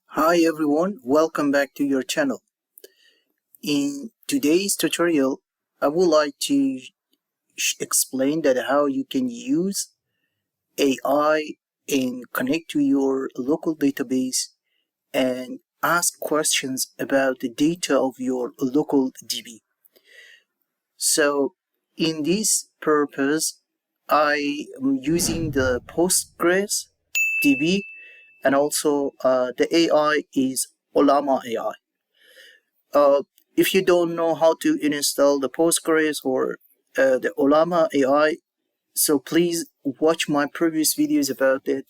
Hi everyone, welcome back to your channel. In today's tutorial, I would like to explain that how you can use AI and connect to your local database and ask questions about the data of your local DB. So in this purpose, I am using the Postgres DB, and also the AI is Ollama AI. If you don't know how to install the Postgres or the Ollama AI, so please watch my previous videos about it,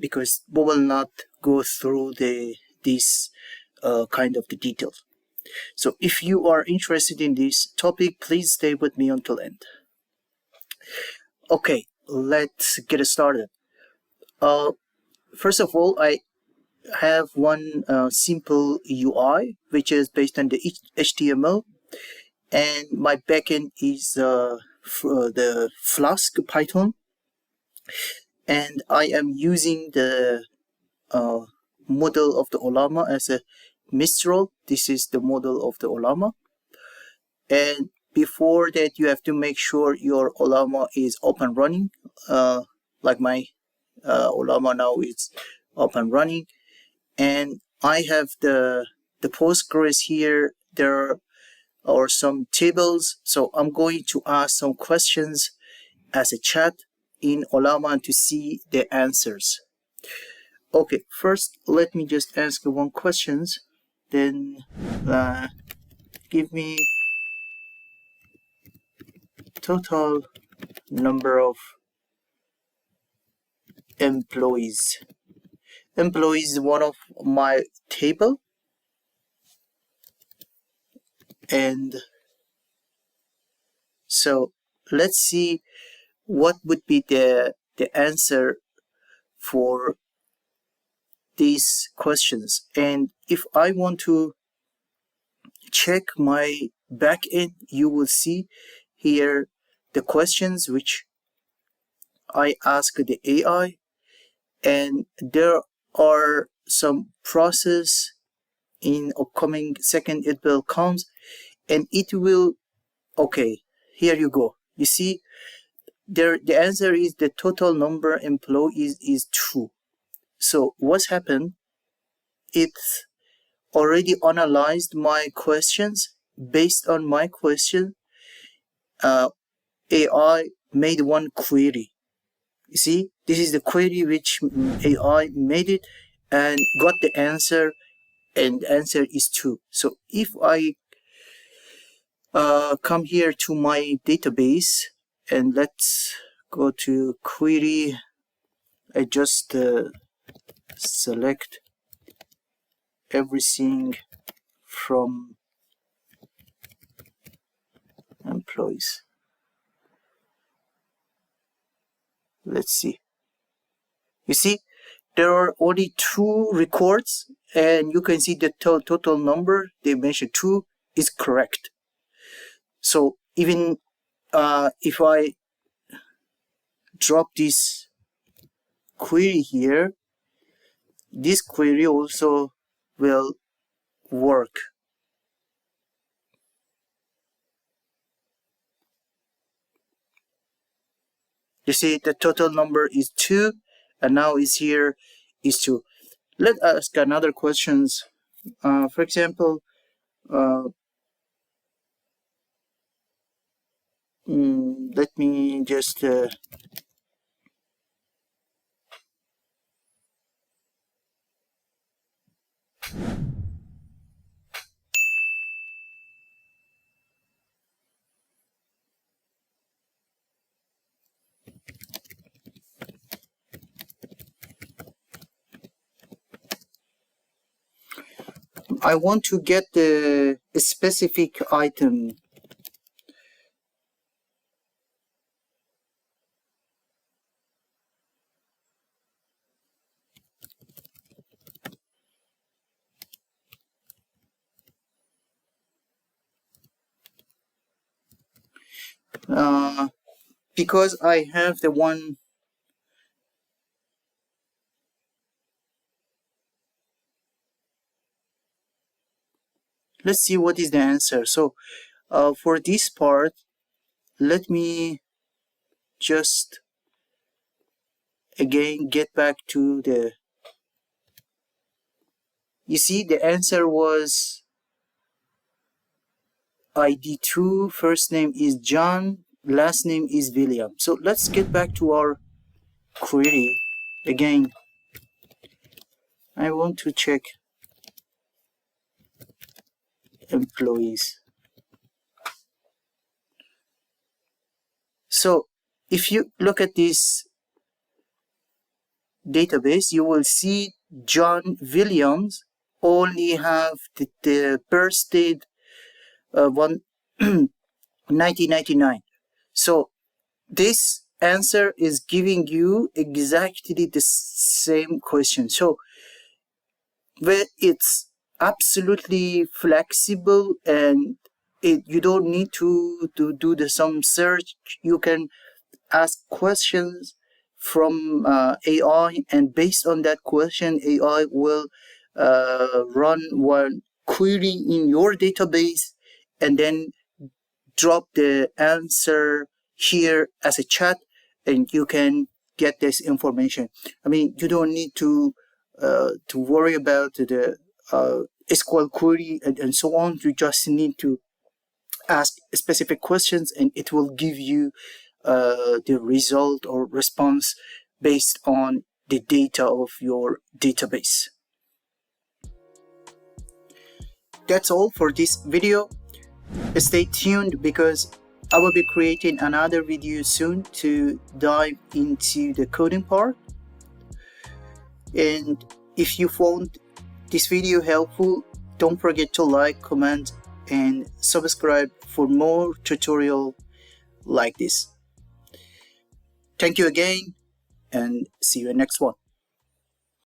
because we will not go through this kind of the details. So if you are interested in this topic, please stay with me until end. Okay, let's get started. First of all, I have one simple UI which is based on the HTML, and my backend is the Flask Python, and I am using the model of the Ollama as a Mistral. This is the model of the Ollama, and before that you have to make sure your Ollama is up and running, like my Ollama now is up and running. And I have the Postgres here. There are some tables, so I'm going to ask some questions as a chat in Ollama to see the answers. Okay, first let me just ask one questions, then give me total number of employees. Employees is one of my table, and so let's see what would be the answer for these questions. And if I want to check my backend, you will see here the questions which I ask the AI, and there are some process in upcoming second it will come, and it will, okay, here you go. You see there the answer is the total number employees is true. So what's happened, it already analyzed my questions. Based on my question, AI made one query. You see, this is the query which AI made it and got the answer, and the answer is true. So if I come here to my database and let's go to query, I just select everything from employees. Let's see. You see, there are only 2 records, and you can see the total number they mentioned 2 is correct. So even if I drop this query here, this query also will work. You see the total number is 2, and now is here is 2. Let's ask another questions. For example, let me just I want to get the specific item. Because I have the one let's see what is the answer. So for this part, let me just again get back to the, you see the answer was ID 2, first name is John, last name is William. So let's get back to our query. Again, I want to check employees. So if you look at this database, you will see John Williams only have the birth date 1999. So this answer is giving you exactly the same question. So where it's absolutely flexible, and you don't need to do some search. You can ask questions from AI, and based on that question, AI will run one query in your database and then drop the answer here as a chat, and you can get this information. I mean, you don't need to worry about the SQL query and so on. You just need to ask specific questions, and it will give you the result or response based on the data of your database. That's all for this video. Stay tuned because I will be creating another video soon to dive into the coding part. And if you found this video helpful, don't forget to like, comment, and subscribe for more tutorial like this. Thank you again, and see you in next one.